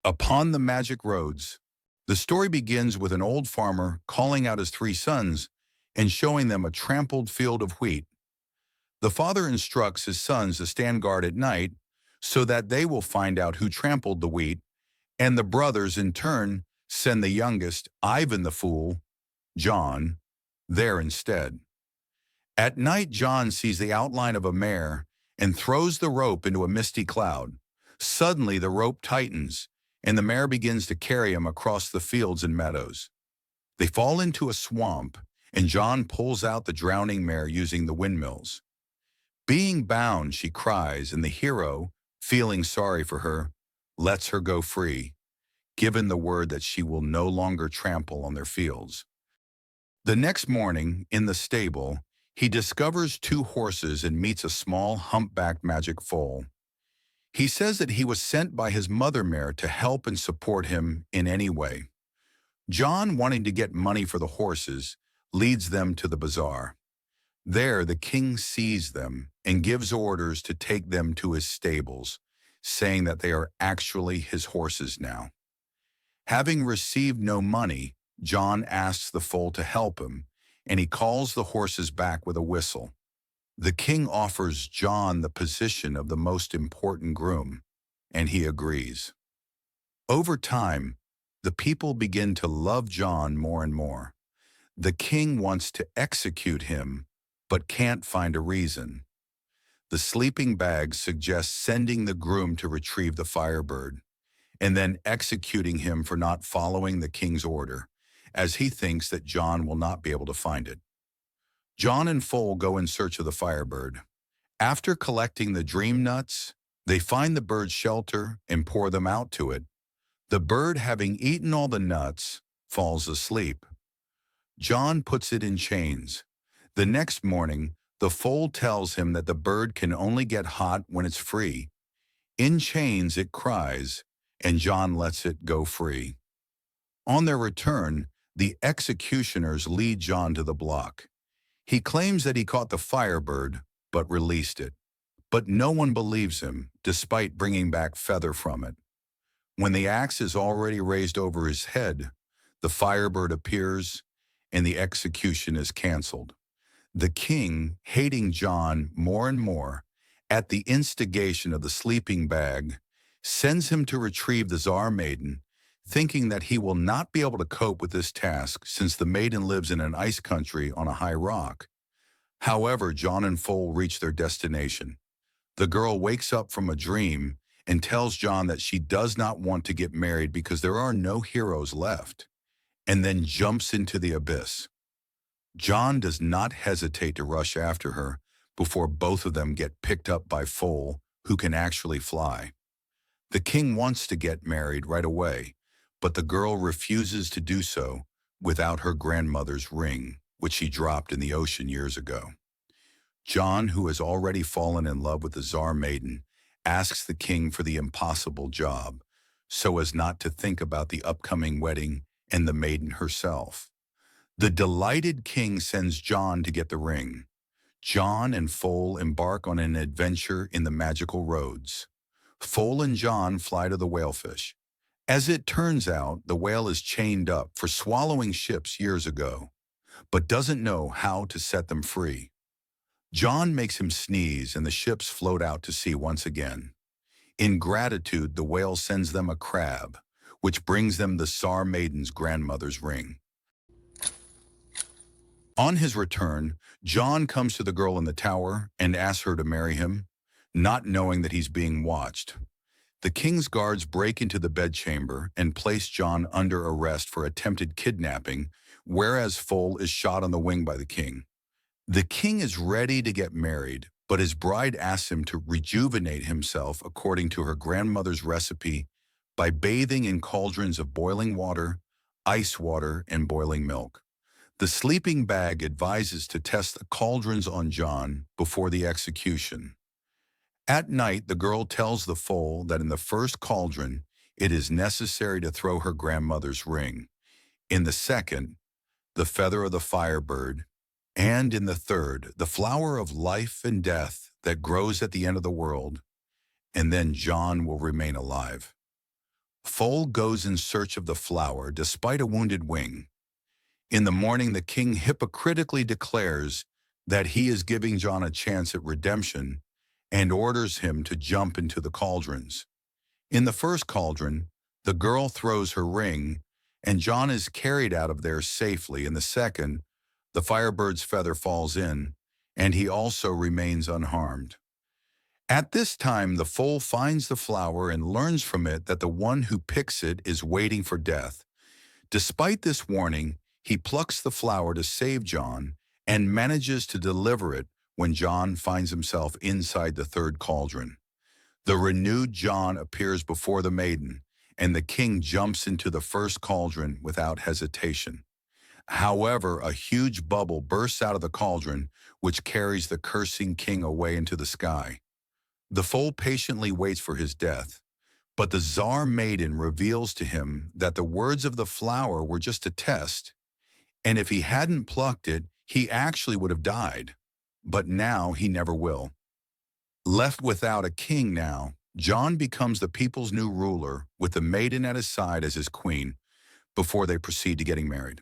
Upon the magic roads, the story begins with an old farmer calling out his three sons and showing them a trampled field of wheat. The father instructs his sons to stand guard at night so that they will find out who trampled the wheat, and the brothers in turn send the youngest, Ivan the fool, John, there instead. At night, John sees the outline of a mare and throws the rope into a misty cloud. Suddenly, the rope tightens, and the mare begins to carry him across the fields and meadows. They fall into a swamp, and John pulls out the drowning mare using the windmills. Being bound, she cries, and the hero, feeling sorry for her, lets her go free, given the word that she will no longer trample on their fields. The next morning, in the stable, he discovers two horses and meets a small humpbacked magic foal. He says that he was sent by his mother mare to help and support him in any way. John, wanting to get money for the horses, leads them to the bazaar. There, the king sees them and gives orders to take them to his stables, saying that they are actually his horses now. Having received no money, John asks the foal to help him, and he calls the horses back with a whistle. The king offers John the position of the most important groom, and he agrees. Over time, the people begin to love John more and more. The king wants to execute him, but can't find a reason. The sleeping bag suggests sending the groom to retrieve the Firebird, and then executing him for not following the king's order, as he thinks that John will not be able to find it. John and Foal go in search of the Firebird. After collecting the dream nuts, they find the bird's shelter and pour them out to it. The bird, having eaten all the nuts, falls asleep. John puts it in chains. The next morning, the foal tells him that the bird can only get hot when it's free. In chains it cries, and John lets it go free. On their return, the executioners lead John to the block. He claims that he caught the Firebird, but released it. But no one believes him, despite bringing back feather from it. When the axe is already raised over his head, the Firebird appears, and the execution is canceled. The king, hating John more and more, at the instigation of the sleeping bag, sends him to retrieve the Tsar maiden, thinking that he will not be able to cope with this task since the maiden lives in an ice country on a high rock. However, John and Foal reach their destination. The girl wakes up from a dream and tells John that she does not want to get married because there are no heroes left, and then jumps into the abyss. John does not hesitate to rush after her before both of them get picked up by Foal, who can actually fly. The king wants to get married right away, but the girl refuses to do so without her grandmother's ring, which she dropped in the ocean years ago. John, who has already fallen in love with the Tsar maiden, asks the king for the impossible job, so as not to think about the upcoming wedding and the maiden herself. The delighted king sends John to get the ring. John and Foal embark on an adventure in the magical roads. Foal and John fly to the whalefish. As it turns out, the whale is chained up for swallowing ships years ago, but doesn't know how to set them free. John makes him sneeze and the ships float out to sea once again. In gratitude, the whale sends them a crab, which brings them the Tsar maiden's grandmother's ring. On his return, John comes to the girl in the tower and asks her to marry him, not knowing that he's being watched. The king's guards break into the bedchamber and place John under arrest for attempted kidnapping, whereas Foal is shot on the wing by the king. The king is ready to get married, but his bride asks him to rejuvenate himself according to her grandmother's recipe by bathing in cauldrons of boiling water, ice water, and boiling milk. The sleeping bag advises to test the cauldrons on John before the execution. At night, the girl tells the foal that in the first cauldron, it is necessary to throw her grandmother's ring. In the second, the feather of the Firebird. And in the third, the flower of life and death that grows at the end of the world. And then John will remain alive. Foal goes in search of the flower despite a wounded wing. In the morning, the king hypocritically declares that he is giving John a chance at redemption and orders him to jump into the cauldrons. In the first cauldron, the girl throws her ring, and John is carried out of there safely. In the second, the Firebird's feather falls in, and he also remains unharmed. At this time, the foal finds the flower and learns from it that the one who picks it is waiting for death. Despite this warning, he plucks the flower to save John and manages to deliver it when John finds himself inside the third cauldron. The renewed John appears before the maiden, and the king jumps into the first cauldron without hesitation. However, a huge bubble bursts out of the cauldron, which carries the cursing king away into the sky. The foal patiently waits for his death, but the Tsar maiden reveals to him that the words of the flower were just a test, and if he hadn't plucked it, he actually would have died. But now he never will. Left without a king now, John becomes the people's new ruler with the maiden at his side as his queen before they proceed to getting married.